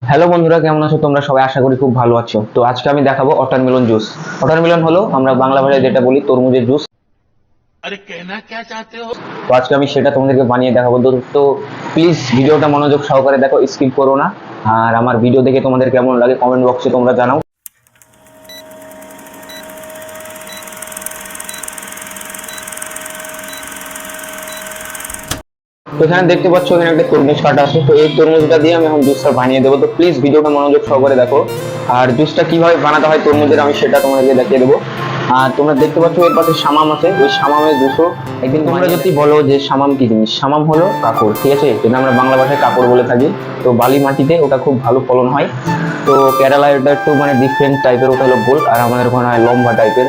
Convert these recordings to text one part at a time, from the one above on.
Hello বন্ধুরা, কেমন আছো তোমরা সবাই? আশা করি খুব ভালো আছো। তো আজকে আমি দেখাবো ওয়াটারমেলন জুস। ওয়াটারমেলন হলো আমরা বাংলা ভাষায় যেটা বলি তরমুজের জুস। अरे कहना क्या चाहते हो। তো আজকে আমি সেটা তোমাদেরকে বানিয়ে দেখাবো। তো প্লিজ ভিডিওটা মনোযোগ সহকারে দেখো, স্কিপ করো না। আর আমার ভিডিও দেখে তোমাদের কেমন লাগে কমেন্ট বক্সে তোমরা জানাও। তো এখানে দেখতে পাচ্ছ, এখানে একটা তরমুজ কাটা আছে। তো এই তরমুজটা দিয়ে আমি এখন জুসটা বানিয়ে দেবো। তো প্লিজ ভিডিওটা মনোযোগ সহকারে দেখো। আর জুসটা কিভাবে বানাতে হয় তরমুজের আমি সেটা তোমাদেরকে দেখিয়ে দেবো। আর তোমরা দেখতে পাচ্ছ এর পাশে সামাম আছে, ওই সামামের জুসও একদিন তোমরা যদি বলো যে সামাম কি জিনিস, সামাম হলো কাঁকড়, ঠিক আছে, যেটা আমরা বাংলা ভাষায় কাঁকড় বলে থাকি। তো বালি মাটিতে ওটা খুব ভালো ফলন হয়। তো কেরালায় ওটা একটু মানে ডিফারেন্ট টাইপের, ওটা হলো গোল, আর আমাদের ওখানে হয় লম্বা টাইপের।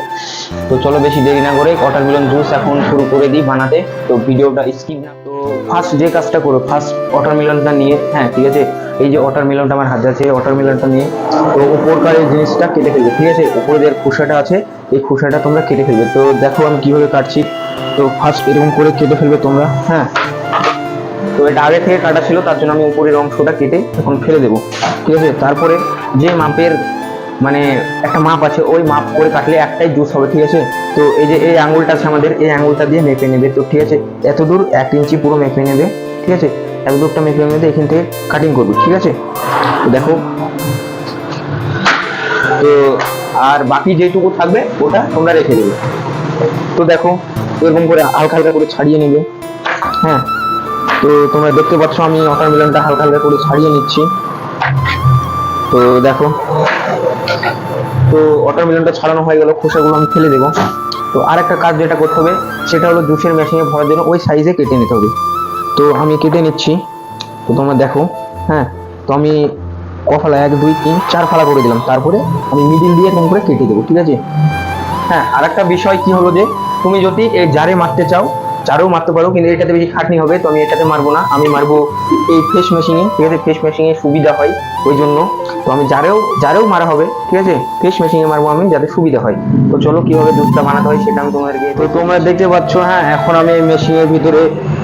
তো চলো বেশি দেরি না করে ওয়াটারমেলন জুস এখন শুরু করে দিই বানাতে। তো ভিডিওটা স্কিপ না। তো ফার্স্ট যে কাজটা করো, ফার্স্ট ওয়াটারমেলনটা নিয়ে, হ্যাঁ ঠিক আছে, এই যে ওয়াটারমেলনটা আমার হাতে আছে, ওয়াটারমেলনটা নিয়ে তো উপরকার এই জিনিসটা কেটে ফেলবে, ঠিক আছে, উপরে যে খোসাটা আছে এই খোসাটা তোমরা কেটে ফেলবে। তো দেখো আমি কিভাবে কাটছি। তো ফার্স্ট এরকম করে কেটে ফেলবে তোমরা, হ্যাঁ। তো এটা আগে থেকে কাটা ছিল, তার জন্য আমি উপরের অংশটা কেটে এখন ফেলে দেবো, ঠিক আছে। তারপরে যে মাপের মানে একটা মাপ আছে, ওই মাপ করে কাটলে একটাই জুস হবে, ঠিক আছে। তো এই যে এই আঙুলটা আছে আমাদের, এই আঙুলটা দিয়ে মেপে নেবে। তো ঠিক আছে, এত দূর 1 ইঞ্চি পুরো মেপে নেবে, ঠিক আছে, এত দূরটা মেপে নেবে, এখান থেকে কাটিং করবে, ঠিক আছে। তো দেখো, তো আর বাকি যেটুকু থাকবে ওটা তোমরা রেখে দেবে। তো দেখো এরকম করে হালকা হালকা করে ছাড়িয়ে নেবে, হ্যাঁ। তো তোমরা দেখতে পাচ্ছ আমি ওয়াটারমেলনটা হালকা হালকা করে ছাড়িয়ে নিচ্ছি। তো দেখো, তো ওয়াটারমেলনটা ছাড়ানো হয়ে গেল, খোসাগুলো আমি ফেলে দেবো। তো আর একটা কাজ যেটা করতে হবে সেটা হলো জুসের মেশিনে ভরার জন্য ওই সাইজে কেটে নিতে হবে। তো আমি কেটে নিচ্ছি। তো তোমরা দেখো, হ্যাঁ। তো আমি কফালা 1 2 3 4 ফালা করে দিলাম, তারপরে আমি মিডিল দিয়ে এরকম করে কেটে দেবো, ঠিক আছে। হ্যাঁ, আর একটা বিষয় কি হলো যে তুমি যদি এই জারে মারতে চাও, জারেও মারতে পারো, কিন্তু এটাতে বেশি খাটনি হবে। তো আমি এটাতে মারবো না, আমি মারবো এই ফেস মেশিনে, ঠিক আছে, ফেস মেশিনে সুবিধা হয় ওই জন্য। তো আমি জারেও মারা হবে, ঠিক আছে, ফেস মেশিনে মারবো আমি যাতে সুবিধা হয়। তো চলো কিভাবে দুধটা বানাতে হয় সেটা আমি তোমাদেরকে, তো তোমরা দেখতে পাচ্ছ, হ্যাঁ, এখন আমি এই মেশিনের ভিতরে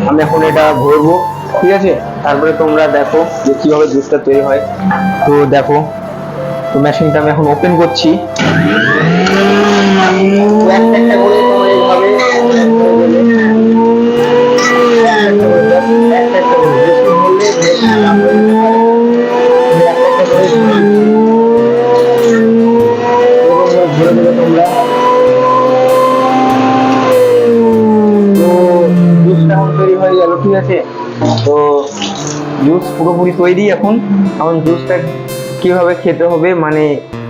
আমি এখন এটা ভরবো, ঠিক আছে। তারপরে তোমরা দেখো যে কিভাবে জুসটা তৈরি হয়। তো দেখো, তো মেশিনটা আমি এখন ওপেন করছি। একটা একটা করে তোমরা এইভাবে একটা একটা করে বেশি বললে বেশি লাভ হয়ে যেতে পারে। একটা একটা করে ভরে দেবে তোমরা। তো জুসটা এখন তৈরি হয়ে গেল, ঠিক আছে। তো জুস পুরোপুরি তৈরি। এখন জুসটা কিভাবে খেতে হবে, মানে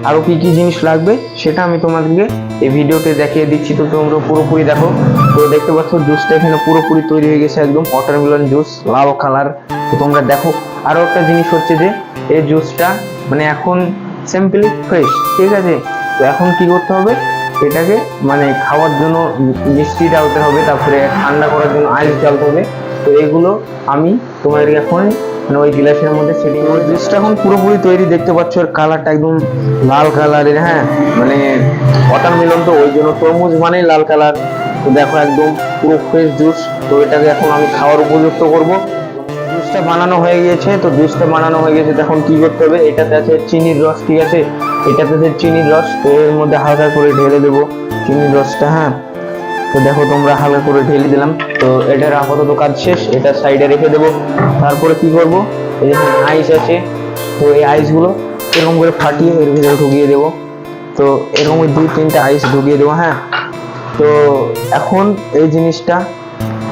আরো কি কি জিনিস লাগবে সেটা আমি তোমাদেরকে এই ভিডিওতে দেখিয়ে দিচ্ছি। তো তোমরা পুরোপুরি দেখো। তো দেখতে পাচ্ছ জুসটা এখানে পুরোপুরি তৈরি হয়ে গেছে, একদম ওয়াটারমেলন জুস, লাল কালার। তো তোমরা দেখো, আরো একটা জিনিস হচ্ছে যে এই জুসটা মানে এখন সিম্পলি ফ্রেশ, ঠিক আছে। তো এখন কি করতে হবে, এটাকে মানে খাওয়ার জন্য মিষ্টি ডালতে হবে, তারপরে ঠান্ডা করার জন্য আইস ডালতে হবে। তো এগুলো আমি তোমাদের এখন মানে ওই গ্লাসের মধ্যে সেটিং করে, জুসটা এখন পুরোপুরি তৈরি। দেখতে পাচ্ছ এর কালারটা একদম লাল কালারের, হ্যাঁ, মানে ওয়াটারমেলন তো ওই জন্য, তরমুজ মানেই লাল কালার। তো দেখো একদম পুরো ফ্রেশ জুস। তো এটাকে এখন আমি খাওয়ার উপযুক্ত করব। জুসটা বানানো হয়ে গিয়েছে। তো জুসটা বানানো হয়ে গেছে, এখন কি করতে হবে, এটাতে আছে চিনির রস, ঠিক আছে, এটাতে আছে চিনির রস। তো এর মধ্যে হালকা করে ঢেলে দেবো চিনির রসটা, হ্যাঁ। তো দেখো তোমরা হালকা করে ঢেলে দিলাম। তো এটার আপাতত কাজ শেষ, এটা সাইডে রেখে দেবো। তারপরে কি করব, এই যে আইস আছে, তো এই আইসগুলো এরকম করে ফাটিয়ে এর ভিতরে ঢুকিয়ে দেবো। তো এরকম 2 3টে আইস ঢুকিয়ে দেবো, হ্যাঁ। তো এখন এই জিনিসটা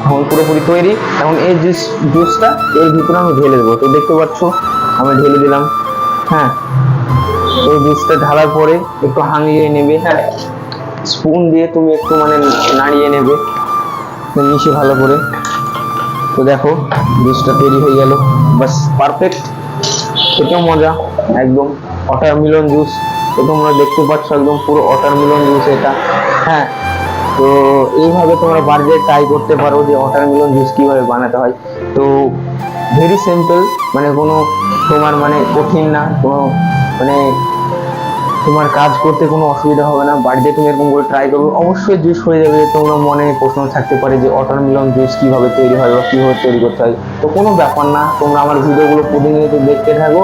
এখন পুরোপুরি তৈরি। এখন এই জুসটা এর ভিতরে আমি ঢেলে দেবো। তো দেখতে পাচ্ছ আমি ঢেলে দিলাম, হ্যাঁ। এই জুসটা ঢালার পরে একটু হাঙিয়ে নেবে, হ্যাঁ, স্পুন দিয়ে তুমি একটু মানে নাড়িয়ে নেবে মিশিয়ে ভালো করে। তো দেখো জুসটা তৈরি হয়ে গেল, বাস পারফেক্ট, খেতেও মজা, একদম ওয়াটারমেলন জুস। তো তোমরা দেখতে পাচ্ছ একদম পুরো ওয়াটারমেলন জুস এটা, হ্যাঁ। তো এইভাবে তোমরা বাড়িতে ট্রাই করতে পারো যে ওয়াটারমেলন জুস কিভাবে বানাতে হয়। তো ভেরি সিম্পল, মানে কোনো তোমার মানে কঠিন না, কোনো মানে তোমার কাজ করতে কোনো অসুবিধা হবে না। বাড়িতে তুমি এরকম করে ট্রাই করবে, অবশ্যই জুস হয়ে যাবে। তোমরা মনে প্রশ্ন থাকতে পারে যে ওয়াটারমেলন জুস কিভাবে তৈরি হয় বা কিভাবে তৈরি করতে হয়। তো কোনো ব্যাপার না, তোমরা আমার ভিডিওগুলো প্রতিনিয়ত দেখতে থাকো,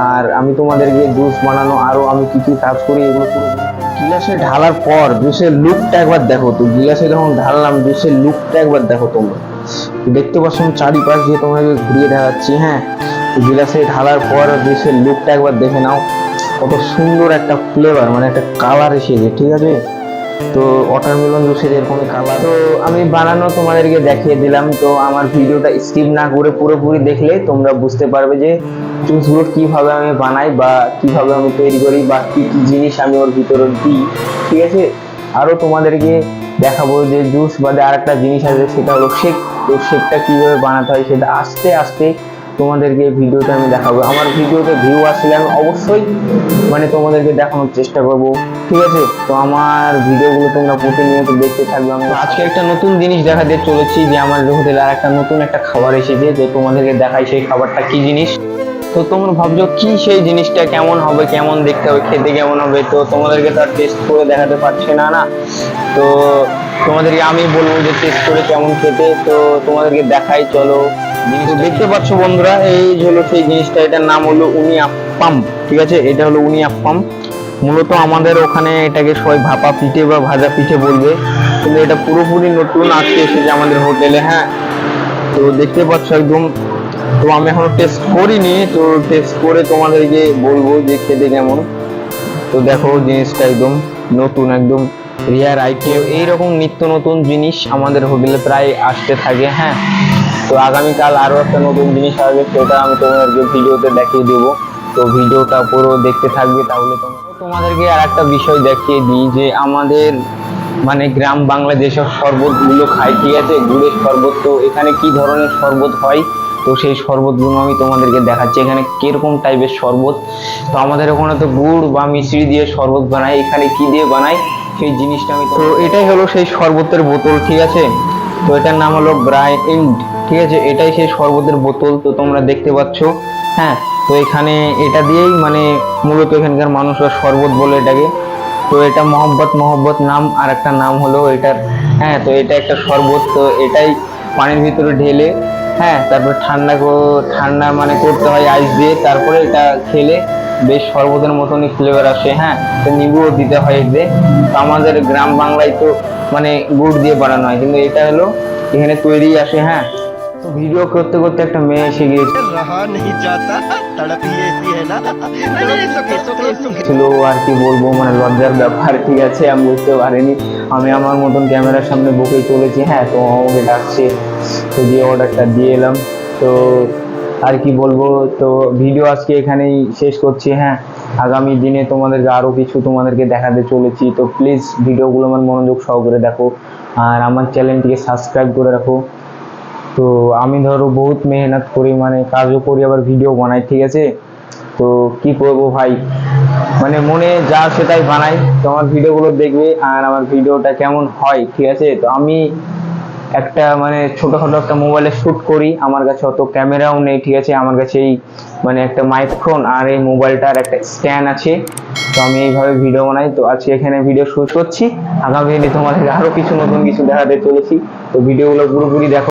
আর আমি তোমাদেরকে জুস বানানো আরো আমি কি কি কাজ করি এগুলো পুরো গিলাসে ঢালার পর জুসের লুকটা একবার দেখো। তো গিলাসে যখন ঢাললাম জুসের লুকটা একবার দেখো তোমরা। তো দেখতে পাচ্ছ আমি চারিপাশ দিয়ে তোমাকে ঘুরিয়ে দেখাচ্ছি। হ্যাঁ, তো গিলাসে ঢালার পর জুসের লুকটা একবার দেখে নাও, কত সুন্দর একটা ফ্লেভার, মানে একটা কালার এসেছে। ঠিক আছে, তো ওয়াটারমেলন জুসের এরকমই কালার। তো আমি বানানো তোমাদেরকে দেখিয়ে দিলাম। তো আমার ভিডিওটা স্কিপ না করে পুরোপুরি দেখলে তোমরা বুঝতে পারবে যে জুসগুলো কিভাবে আমি বানাই বা কিভাবে আমি তৈরি করি বা কি কি জিনিস আমি ওর ভিতরে দিই। ঠিক আছে, আরো তোমাদেরকে দেখাবো যে জুস বাদে আর একটা জিনিস আছে, সেটা হলো শেক। তো শেকটা কিভাবে বানাতে হয় সেটা আস্তে আস্তে তোমাদেরকে ভিডিওতে আমি দেখাবো। আমার ভিডিওতে ভিউ আসলে আমি অবশ্যই মানে তোমাদেরকে দেখানোর চেষ্টা করব। ঠিক আছে, তো আমার ভিডিওগুলো তোমরা প্রতিনিয়ত দেখতে থাকবে। আমি আজকে একটা নতুন জিনিস দেখাতে চলেছি যে আমার হোটেলে আর একটা নতুন একটা খাবার এসেছে, তো তোমাদেরকে দেখাই সেই খাবারটা কি জিনিস। তো তোমরা ভাবছো কি সেই জিনিসটা, কেমন হবে, কেমন দেখতে হবে, খেতে কেমন হবে। তো তোমাদেরকে তো আর টেস্ট করে দেখাতে পারছি না না, তো তোমাদেরকে আমি বলবো যে টেস্ট করে কেমন খেতে। তো তোমাদেরকে দেখাই, চলো। জিনিস দেখতে পাচ্ছ বন্ধুরা, এই হলো সেই জিনিসটা। এটার নাম হলো উনি আপ্পাম। ঠিক আছে, এটা হলো উনি আপ্পাম। মূলত আমাদের ওখানে এটাকে সবাই ভাপা পিঠে বা ভাজা পিঠে বলবে, কিন্তু এটা পুরোপুরি নতুন আজকে এসেছে আমাদের হোটেলে। হ্যাঁ, তো দেখতে পাচ্ছ একদম। তো আমি এখনো টেস্ট করিনি, তো টেস্ট করে তোমাদেরকে বলবো যে খেতে কেমন। তো দেখো জিনিসটা একদম নতুন, একদম রিয়ার আইটেম। এইরকম নিত্য নতুন জিনিস আমাদের হোটেলে প্রায় আসতে থাকে। হ্যাঁ, তো আগামীকাল আরো একটা নতুন জিনিস আসবে, সেটা আমি তোমাদেরকে ভিডিওতে দেখিয়ে দেবো। তো ভিডিওটা পুরো দেখতে থাকবে, তাহলে তোমাদেরকে আর একটা বিষয় দেখিয়ে দিই যে আমাদের মানে গ্রাম বাংলা যেসব শরবতগুলো খাই, ঠিক আছে, গুড়ের শরবত। তো এখানে কি ধরনের শরবত হয়, তো সেই শরবতগুলো আমি তোমাদেরকে দেখাচ্ছি এখানে কিরকম টাইপের শরবত। তো আমাদের ওখানে তো গুড় বা মিশ্রি দিয়ে শরবত বানায়, এখানে কি দিয়ে বানায় সেই জিনিসটা আমি। তো এটাই হলো সেই শরবতের বোতল। ঠিক আছে, তো এটার নাম হলো ব্রাইন্ড। ঠিক আছে, এটাই সেই শরবতের বোতল। তো তোমরা দেখতে পাচ্ছ। হ্যাঁ, তো এখানে এটা দিয়েই মানে মূলত এখানকার মানুষরা শরবত বলে এটাকে। তো এটা মহব্বত নাম, আর একটা নাম হলো এটার। হ্যাঁ, তো এটা একটা শরবত। তো এটাই পানির ভিতরে ঢেলে, হ্যাঁ, তারপর ঠান্ডা মানে করতে হয় আইস দিয়ে, তারপরে এটা খেলে বেশ শরবতের মতনই ফ্লেভার আসে। হ্যাঁ, তো নিম্বুও দিতে হয় এতে। তো আমাদের গ্রাম বাংলায় তো মানে গুড় দিয়ে বানানো হয়, কিন্তু এটা হলো এখানে তৈরি আসে। হ্যাঁ, তো ভিডিও করতে করতে একটা মেয়ে এসে গিয়েছে, रहा नहीं जाता तड़प ही ऐसी है ना ছিল আর কি বলবো, মানে লজ্জার ব্যাপার। ঠিক আছে, আমি বুঝতে পারিনি, আমি আমার মতন ক্যামেরার সামনে বকে চলেছি। হ্যাঁ, তো আমাকে ডাকছে, তো দিয়ে অর্ডারটা দিয়ে এলাম। তো আর কি বলবো, তো ভিডিও আজকে এখানেই শেষ করছি। হ্যাঁ, আগামী দিনে তোমাদেরকে আরো কিছু তোমাদেরকে দেখাতে চলেছি। তো প্লিজ ভিডিওগুলো আমার মনোযোগ সহকারে দেখো, আর আমার চ্যানেলটিকে সাবস্ক্রাইব করে রাখো। তো আমি ধরো বহুত মেহনত করি, মানে কাজও করি আবার ভিডিও বানাই। ঠিক আছে, তো কি করবো ভাই, মানে মনে যা আসে তাই বানাই। তো আমার ভিডিওগুলো দেখবে আর আমার ভিডিওটা কেমন হয়। ঠিক আছে, তো আমি একটা মানে ছোটখাটো একটা মোবাইলে শুট করি, আমার কাছে অত ক্যামেরাও নেই। ঠিক আছে, আমার কাছে এই মানে একটা মাইক্রোফোন আর এই মোবাইলটার একটা স্ট্যান্ড আছে। তো আমি এইভাবে ভিডিও বানাই। তো আজকে এখানে ভিডিও শুট করছি, আগামী দিনে তোমাদেরকে আরো কিছু নতুন কিছু দেখাতে চলেছি। তো ভিডিওগুলো পুরোপুরি দেখো।